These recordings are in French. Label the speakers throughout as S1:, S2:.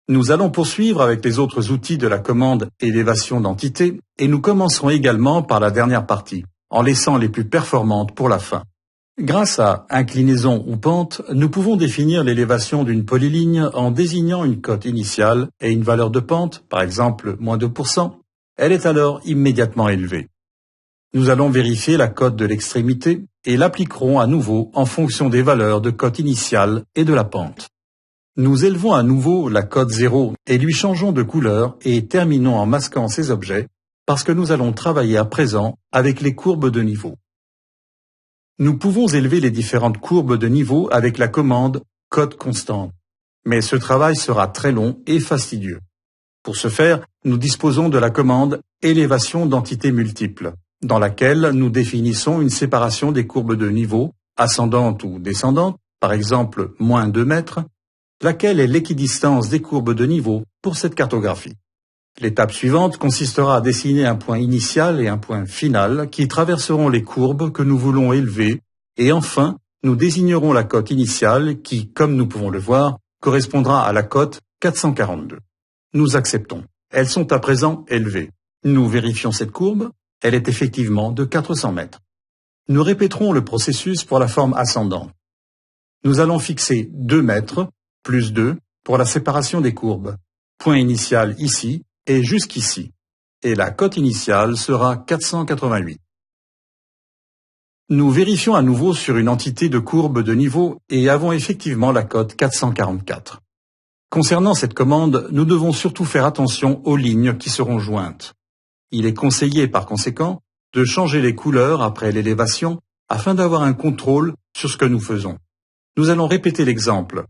S1: Nous allons poursuivre avec les autres outils de la commande élévation d'entité et nous commencerons également par la dernière partie, en laissant les plus performantes pour la fin. Grâce à inclinaison ou pente, nous pouvons définir l'élévation d'une polyligne en désignant une cote initiale et une valeur de pente, par exemple moins 2%. Elle est alors immédiatement élevée. Nous allons vérifier la cote de l'extrémité et l'appliquerons à nouveau en fonction des valeurs de cote initiale et de la pente. Nous élevons à nouveau la cote 0 et lui changeons de couleur et terminons en masquant ces objets parce que nous allons travailler à présent avec les courbes de niveau. Nous pouvons élever les différentes courbes de niveau avec la commande cote constante, mais ce travail sera très long et fastidieux. Pour ce faire, nous disposons de la commande élévation d'entités multiples, dans laquelle nous définissons une séparation des courbes de niveau, ascendante ou descendante, par exemple moins 2 mètres, laquelle est l'équidistance des courbes de niveau pour cette cartographie. L'étape suivante consistera à dessiner un point initial et un point final qui traverseront les courbes que nous voulons élever et enfin, nous désignerons la cote initiale qui, comme nous pouvons le voir, correspondra à la cote 442. Nous acceptons. Elles sont à présent élevées. Nous vérifions cette courbe. Elle est effectivement de 400 mètres. Nous répéterons le processus pour la forme ascendante. Nous allons fixer 2 mètres plus 2 pour la séparation des courbes. Point initial ici et jusqu'ici. Et la cote initiale sera 488. Nous vérifions à nouveau sur une entité de courbe de niveau et avons effectivement la cote 444. Concernant cette commande, nous devons surtout faire attention aux lignes qui seront jointes. Il est conseillé par conséquent de changer les couleurs après l'élévation afin d'avoir un contrôle sur ce que nous faisons. Nous allons répéter l'exemple.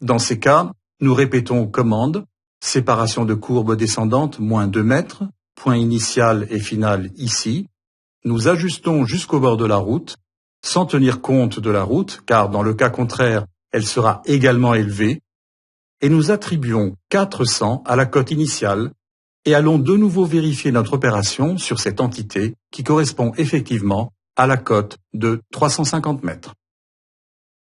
S1: Dans ces cas, nous répétons commande, séparation de courbe descendante moins 2 mètres, point initial et final ici. Nous ajustons jusqu'au bord de la route, sans tenir compte de la route, car dans le cas contraire, elle sera également élevée, et nous attribuons 400 à la cote initiale, et allons de nouveau vérifier notre opération sur cette entité qui correspond effectivement à la cote de 350 mètres.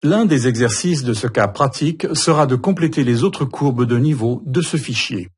S1: L'un des exercices de ce cas pratique sera de compléter les autres courbes de niveau de ce fichier.